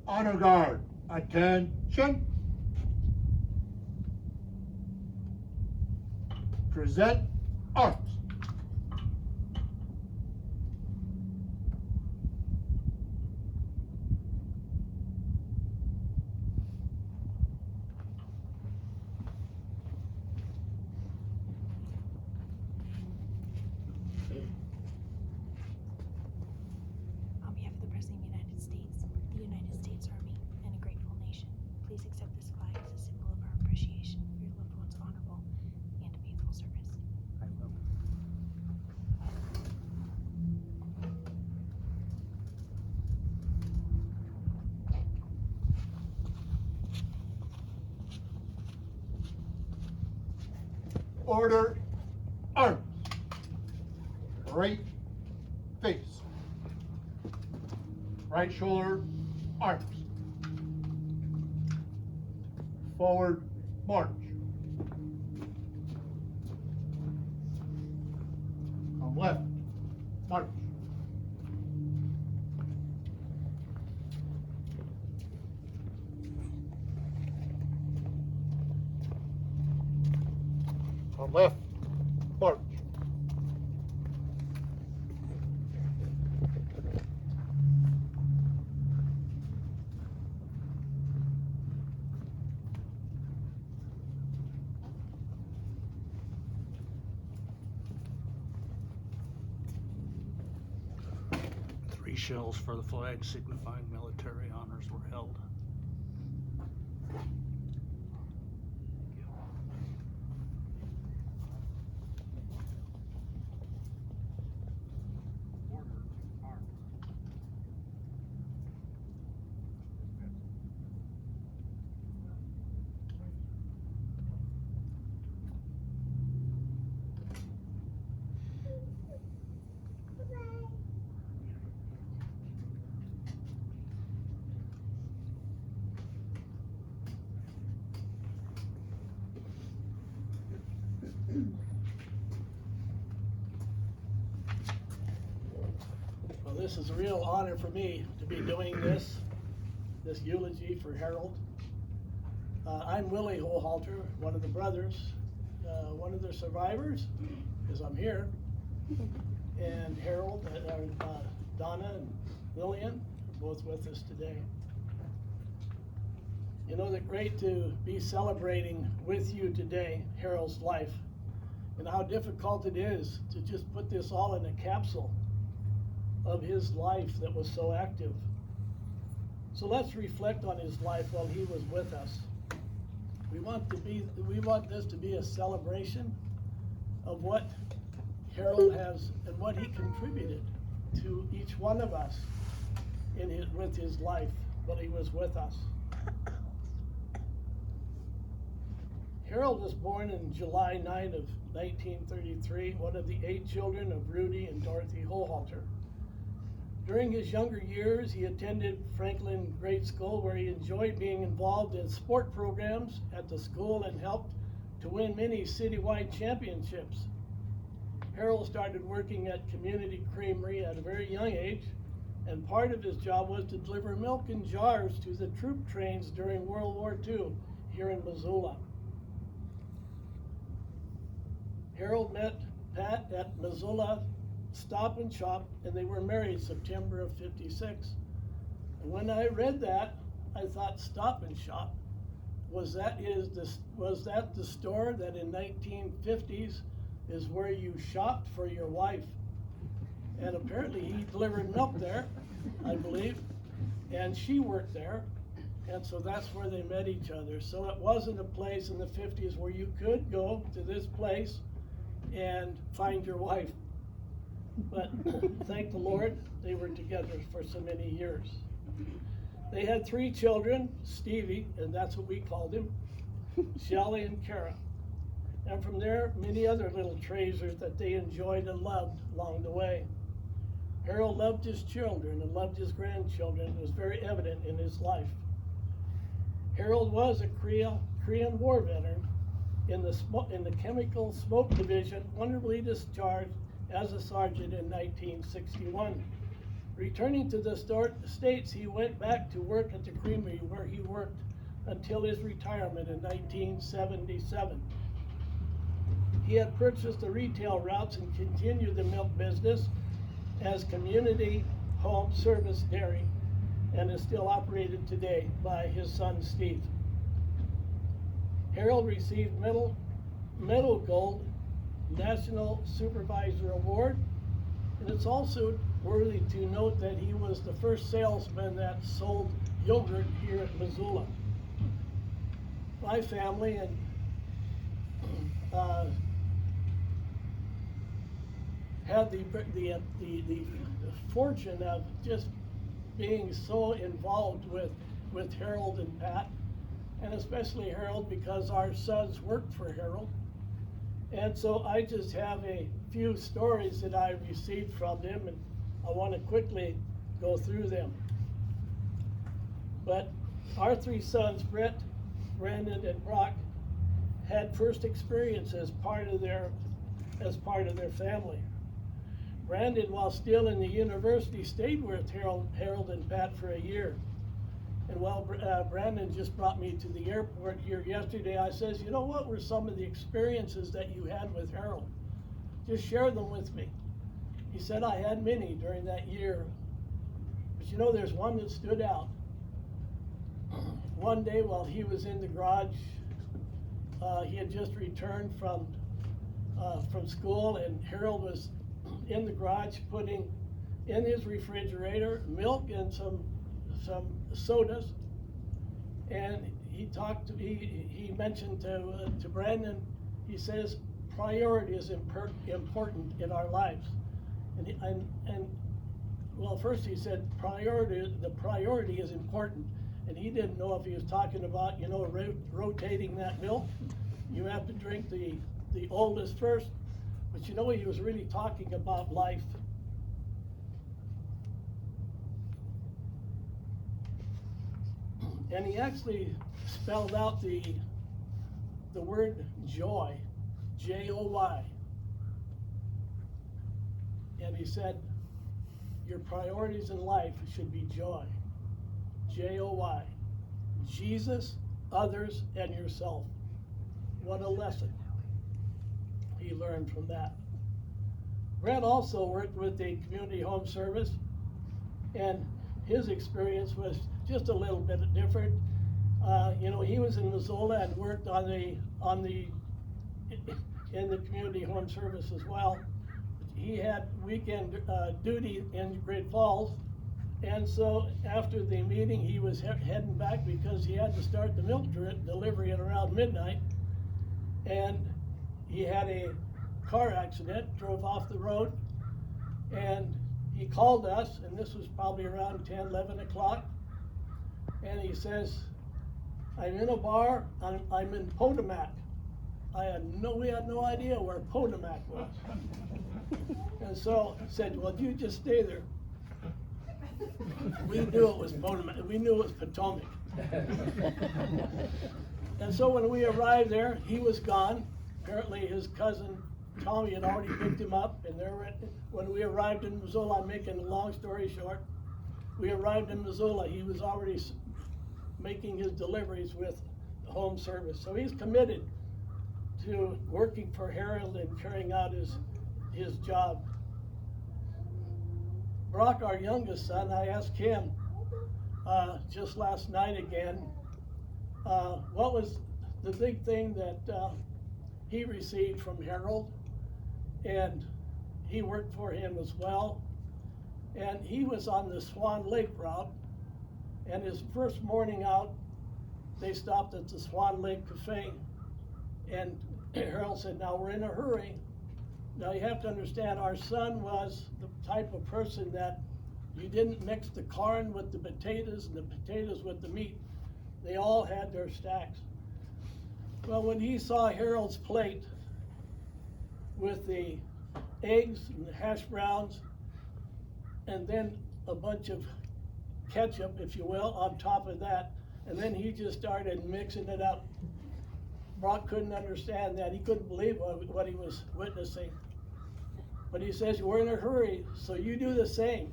Honor guard, attention. Present arms. On behalf of the President of the United States, the United States Army, and a grateful nation, please accept this flag as a symbol of our appreciation for your loved one's honorable and faithful service. I will. Order, arms. Right face. Right shoulder, arms. Forward, march. On left, march. On left, march. Three shells for the flag signifying military honors were held. Well, this is a real honor for me to be doing this eulogy for Harold. I'm Willie Hochhalter, one of the brothers, one of the survivors, because I'm here. And Harold, Donna and Lillian are both with us today. You know, it's great to be celebrating with you today Harold's life and how difficult it is to just put this all in a capsule of his life that was so active. So let's reflect on his life while he was with us. We want this to be a celebration of what Harold has and what he contributed to each one of us with his life while he was with us. Harold was born in July 9 of 1933, one of the 8 children of Rudy and Dorothy Hochhalter. During his younger years, he attended Franklin Grade School, where he enjoyed being involved in sport programs at the school and helped to win many citywide championships. Harold started working at Community Creamery at a very young age, and part of his job was to deliver milk in jars to the troop trains during World War II here in Missoula. Harold met Pat at Missoula Stop and Shop, and they were married September of '56. And when I read that, I thought, Stop and Shop, was that the store that in 1950s is where you shopped for your wife? And apparently he delivered milk there, I believe, and she worked there, and so that's where they met each other. So it wasn't a place in the 50s where you could go to this place and find your wife. But thank the Lord, they were together for so many years. They had 3 children, Stevie, and that's what we called him, Shelley and Kara. And from there, many other little treasures that they enjoyed and loved along the way. Harold loved his children and loved his grandchildren. It was very evident in his life. Harold was a Korean War veteran in the Chemical Smoke Division, honorably discharged as a sergeant in 1961. Returning to the States, he went back to work at the creamery where he worked until his retirement in 1977. He had purchased the retail routes and continued the milk business as Community Home Service Dairy, and is still operated today by his son Steve. Harold received Medal Gold National Supervisor Award, and it's also worthy to note that he was the first salesman that sold yogurt here at Missoula. My family and had the fortune of just being so involved with Harold and Pat, and especially Harold because our sons worked for Harold. And so I just have a few stories that I received from them, and I want to quickly go through them. But our three sons, Brett, Brandon, and Brock, had first experience as part of their family. Brandon, while still in the university, stayed with Harold and Pat for a year. And while Brandon just brought me to the airport here yesterday, I says, you know, what were some of the experiences that you had with Harold? Just share them with me. He said, I had many during that year, but you know, there's one that stood out. One day while he was in the garage, he had just returned from school, and Harold was in the garage putting in his refrigerator milk and some sodas, and he mentioned to Brandon, he says, priority is important in our lives, and well, first he said the priority is important, and he didn't know if he was talking about, you know, rotating that milk. You have to drink the oldest first, but you know, he was really talking about life. And he actually spelled out the word joy, J-O-Y. And he said, your priorities in life should be joy, J-O-Y. Jesus, others, and yourself. What a lesson he learned from that. Brett also worked with the Community Home Service, and his experience was just a little bit different. You know, he was in Missoula and worked in the Community Home Service as well. He had weekend duty in Great Falls, and so after the meeting, he was heading back because he had to start the milk delivery at around midnight, and he had a car accident, drove off the road, and he called us, and this was probably around 10, 11 o'clock, and he says, I'm in a bar, I'm in Potomac. We had no idea where Potomac was. And so I said, well, you just stay there. We knew it was Potomac, we knew it was Potomac. And so when we arrived there, he was gone. Apparently his cousin Tommy had already picked him up, and when we arrived in Missoula, I'm making a long story short, we arrived in Missoula, he was already making his deliveries with the home service. So he's committed to working for Harold and carrying out his job. Brock, our youngest son, I asked him just last night again, what was the big thing that he received from Harold, and he worked for him as well. And he was on the Swan Lake route, and his first morning out, they stopped at the Swan Lake Cafe, and Harold said, now we're in a hurry. Now you have to understand, our son was the type of person that you didn't mix the corn with the potatoes and the potatoes with the meat. They all had their stacks. Well, when he saw Harold's plate with the eggs and the hash browns, and then a bunch of ketchup, if you will, on top of that, and then he just started mixing it up. Brock couldn't understand that. He couldn't believe what he was witnessing. But he says, we're in a hurry, so you do the same.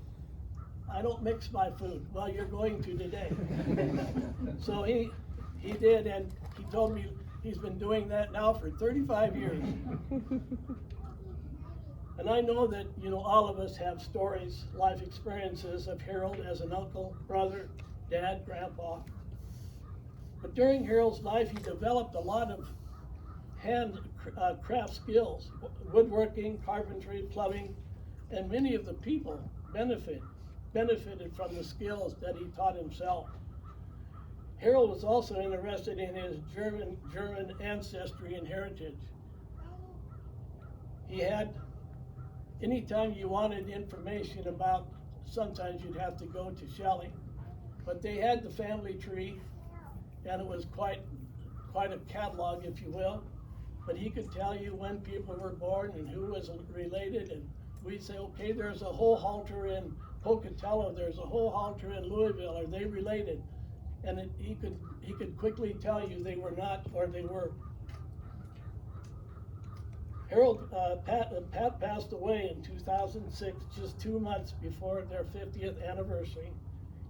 I don't mix my food. Well, you're going to today. So he did, and he told me he's been doing that now for 35 years. And I know that, you know, all of us have stories, life experiences of Harold as an uncle, brother, dad, grandpa. But during Harold's life, he developed a lot of craft skills, woodworking, carpentry, plumbing, and many of the people benefited from the skills that he taught himself. Harold was also interested in his German ancestry and heritage. He had, anytime you wanted information about, sometimes you'd have to go to Shelley, but they had the family tree, and it was quite a catalog, if you will. But he could tell you when people were born and who was related, and we'd say, okay, there's a Hochhalter in Pocatello, there's a Hochhalter in Louisville, are they related? And he could quickly tell you they were not, or they were. Pat passed away in 2006, just 2 months before their 50th anniversary.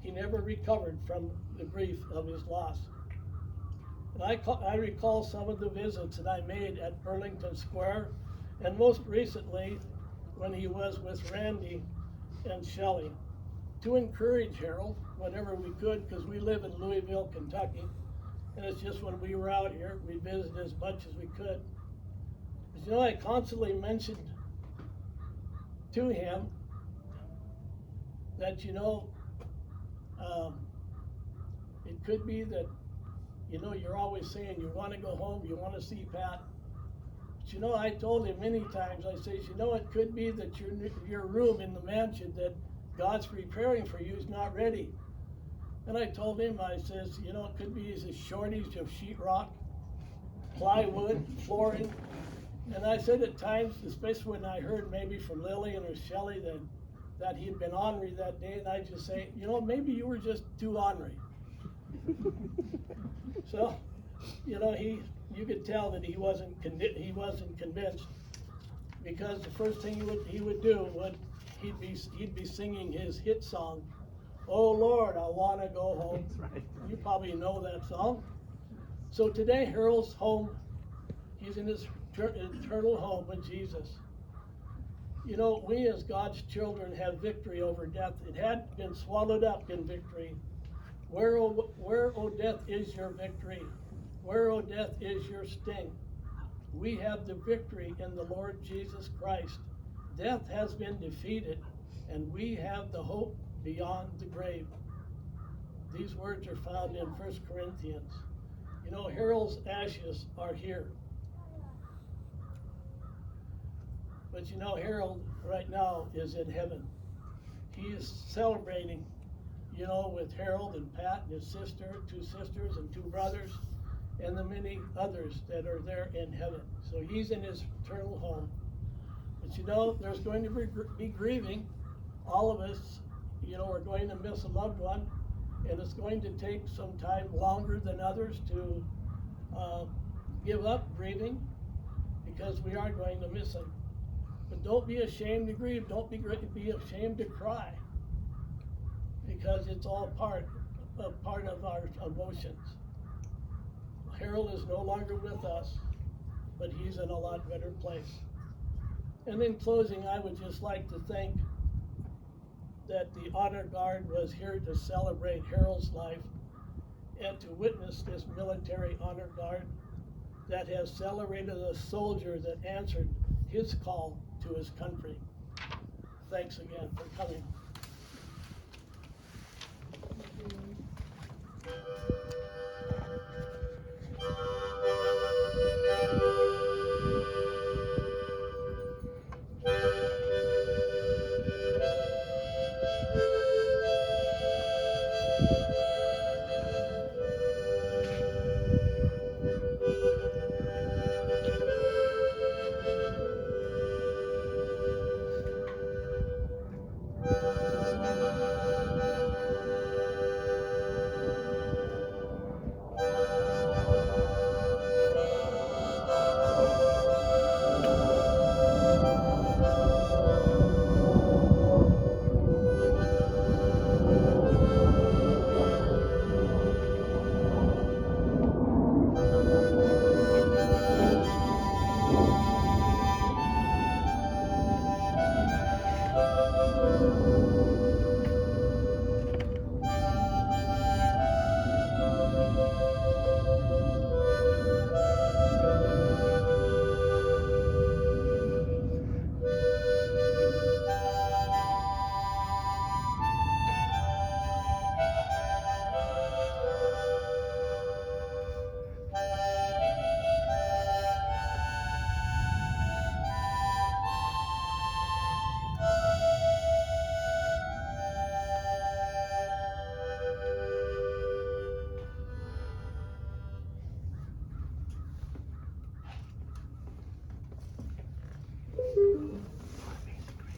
He never recovered from the grief of his loss. And I recall some of the visits that I made at Burlington Square, and most recently when he was with Randy and Shelley, to encourage Harold whenever we could, because we live in Louisville, Kentucky, and it's just when we were out here, we visited as much as we could. But, you know, I constantly mentioned to him that, you know, it could be that, you know, you're always saying you want to go home, you want to see Pat. But, you know, I told him many times, I says, you know, it could be that your room in the mansion that God's preparing for you is not ready. And I told him, I says, you know, it could be a shortage of sheetrock, plywood, flooring. And I said at times, especially when I heard maybe from Lillian or Shelley that he'd been ornery that day, and I just say, you know, maybe you were just too ornery. So, you know, you could tell that he wasn't convinced, because the first thing he would do would he'd be singing his hit song, "Oh Lord, I want to go home." That's right. You probably know that song. So today, Harold's home. He's in his eternal home with Jesus. You know, we as God's children have victory over death. It had been swallowed up in victory. Where, O death, is your victory? Where, O death, is your sting? We have the victory in the Lord Jesus Christ. Death has been defeated, and we have the hope beyond the grave. These words are found in 1 Corinthians. You know, Harold's ashes are here. But you know, Harold right now is in heaven. He is celebrating, you know, with Harold and Pat and his sister, 2 sisters and 2 brothers, and the many others that are there in heaven. So he's in his eternal home. But you know, there's going to be grieving. All of us, you know, are going to miss a loved one, and it's going to take some time longer than others to give up grieving, because we are going to miss him. But don't be ashamed to grieve. Don't be ashamed to cry, because it's all part of our emotions. Harold is no longer with us, but he's in a lot better place. And in closing, I would just like to thank that the Honor Guard was here to celebrate Harold's life and to witness this military honor guard that has celebrated a soldier that answered his call to his country. Thanks again for coming.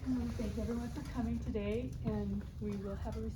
I want to thank everyone for coming today, and we will have a reception